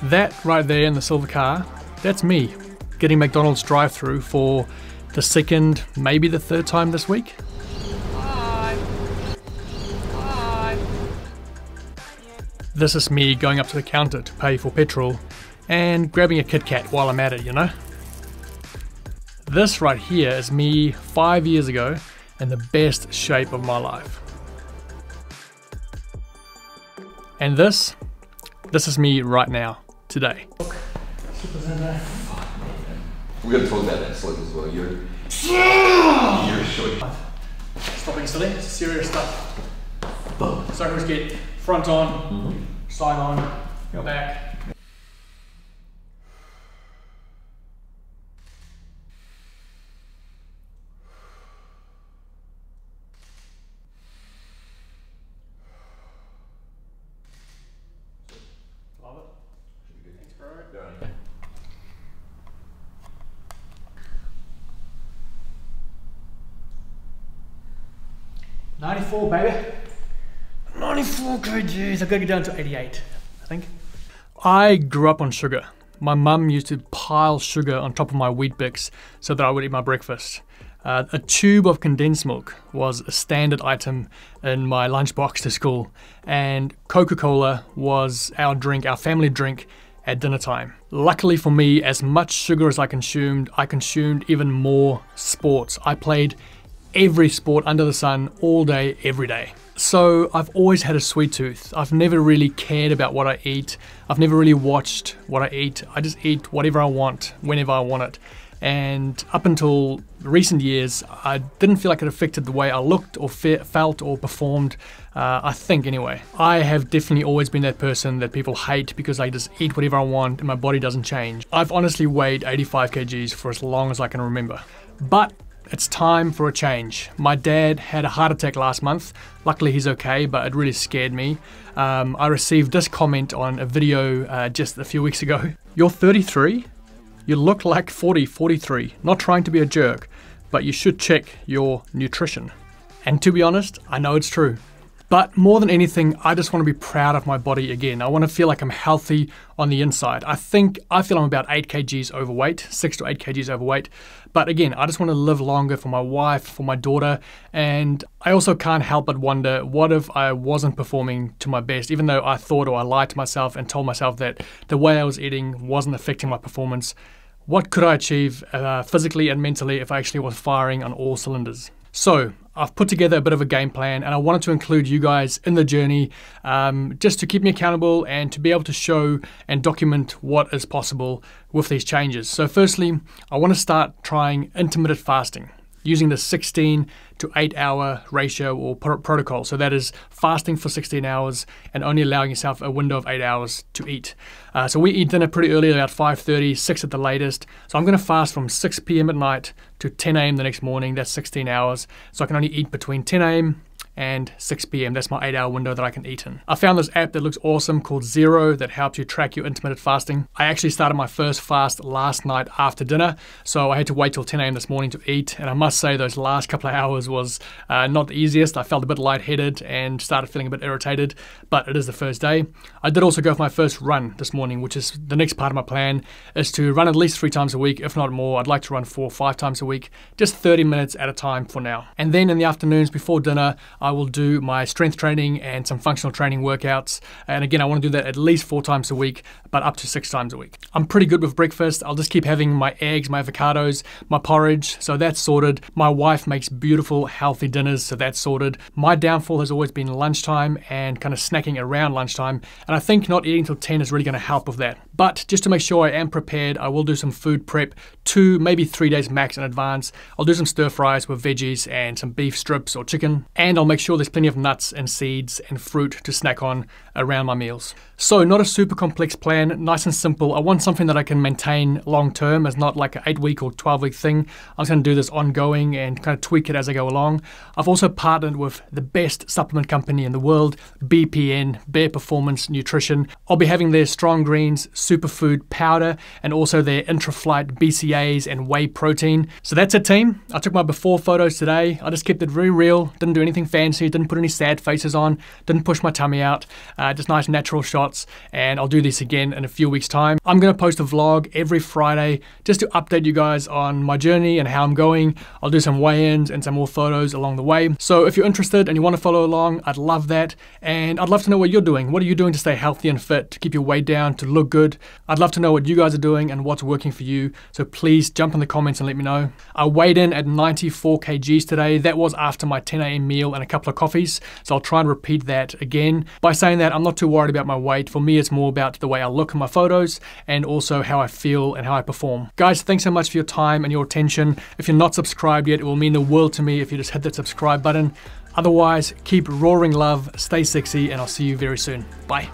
That right there in the silver car, that's me getting McDonald's drive-through for the second, maybe the third time this week. Hi. Hi. This is me going up to the counter to pay for petrol and grabbing a Kit Kat while I'm at it, you know? This right here is me 5 years ago in the best shape of my life. And this is me right now, today. We're going to talk about that slip as well. You're short. Stop being silly, it's serious stuff. So let's get front on, side on, go back. Love it. Thanks, bro. 94, baby. 94 kgs. I've got to get down to 88, I think. I grew up on sugar. My mum used to pile sugar on top of my Wheat Bix so that I would eat my breakfast. A tube of condensed milk was a standard item in my lunchbox to school, and Coca-Cola was our drink, our family drink at dinner time. Luckily for me, as much sugar as I consumed even more sports. I played every sport under the sun, all day, every day. So I've always had a sweet tooth. I've never really cared about what I eat. I've never really watched what I eat. I just eat whatever I want, whenever I want it. And up until recent years, I didn't feel like it affected the way I looked or felt or performed, I think anyway. I have definitely always been that person that people hate because I just eat whatever I want and my body doesn't change. I've honestly weighed 85 kgs for as long as I can remember. But it's time for a change. My dad had a heart attack last month. Luckily he's okay, but it really scared me. I received this comment on a video just a few weeks ago. You're 33? You look like 40, 43. Not trying to be a jerk, but you should check your nutrition. And to be honest, I know it's true. But more than anything, I just want to be proud of my body again. I want to feel like I'm healthy on the inside. I feel I'm about 8 kgs overweight, 6 to 8 kgs overweight. But again, I just want to live longer for my wife, for my daughter. And I also can't help but wonder, what if I wasn't performing to my best, even though I thought, or I lied to myself and told myself that the way I was eating wasn't affecting my performance. What could I achieve physically and mentally if I actually was firing on all cylinders? So I've put together a bit of a game plan, and I wanted to include you guys in the journey just to keep me accountable and to be able to show and document what is possible with these changes. So firstly, I want to start trying intermittent fasting using the 16 to 8 hour ratio or protocol. So that is fasting for 16 hours and only allowing yourself a window of 8 hours to eat. So we eat dinner pretty early, about 5:30, 6 at the latest. So I'm going to fast from 6 p.m. at night to 10 a.m. the next morning. That's 16 hours. So I can only eat between 10 a.m. and 6 p.m. That's my 8 hour window that I can eat in. I found this app that looks awesome called Zero that helps you track your intermittent fasting. I actually started my first fast last night after dinner, so I had to wait till 10 a.m. this morning to eat, and I must say those last couple of hours was not the easiest. I felt a bit lightheaded and started feeling a bit irritated, but it is the first day. I did also go for my first run this morning, which is the next part of my plan, is to run at least 3 times a week, if not more. I'd like to run 4 or 5 times a week, just 30 minutes at a time for now. And then in the afternoons before dinner, I will do my strength training and some functional training workouts. And again, I want to do that at least 4 times a week, but up to 6 times a week. I'm pretty good with breakfast. I'll just keep having my eggs, my avocados, my porridge, so that's sorted. My wife makes beautiful, healthy dinners, so that's sorted. My downfall has always been lunchtime and kind of snacking around lunchtime, and I think not eating till 10 is really going to help with that. But just to make sure I am prepared, I will do some food prep 2, maybe 3 days max in advance. I'll do some stir fries with veggies and some beef strips or chicken, and I'll make sure there's plenty of nuts and seeds and fruit to snack on around my meals. So not a super complex plan, nice and simple. I want something that I can maintain long term as not like an 8-week or 12-week thing. I'm just going to do this ongoing and kind of tweak it as I go along. I've also partnered with the best supplement company in the world, BPN, Bare Performance Nutrition. I'll be having their strong greens, superfood powder, and also their Intraflight BCA days and whey protein. So that's it, team. I took my before photos today. I just kept it very real, didn't do anything fancy, didn't put any sad faces on, didn't push my tummy out, just nice natural shots, and I'll do this again in a few weeks' time. I'm gonna post a vlog every Friday just to update you guys on my journey and how I'm going. I'll do some weigh-ins and some more photos along the way. So if you're interested and you want to follow along, I'd love that. And I'd love to know what you're doing. What are you doing to stay healthy and fit, to keep your weight down, to look good? I'd love to know what you guys are doing and what's working for you. So please jump in the comments and let me know. I weighed in at 94 kgs today. That was after my 10 a.m. meal and a couple of coffees. So I'll try and repeat that again. By saying that, I'm not too worried about my weight. For me, it's more about the way I look in my photos and also how I feel and how I perform. Guys, thanks so much for your time and your attention. If you're not subscribed yet, it will mean the world to me if you just hit that subscribe button. Otherwise, keep roaring love, stay sexy, and I'll see you very soon. Bye.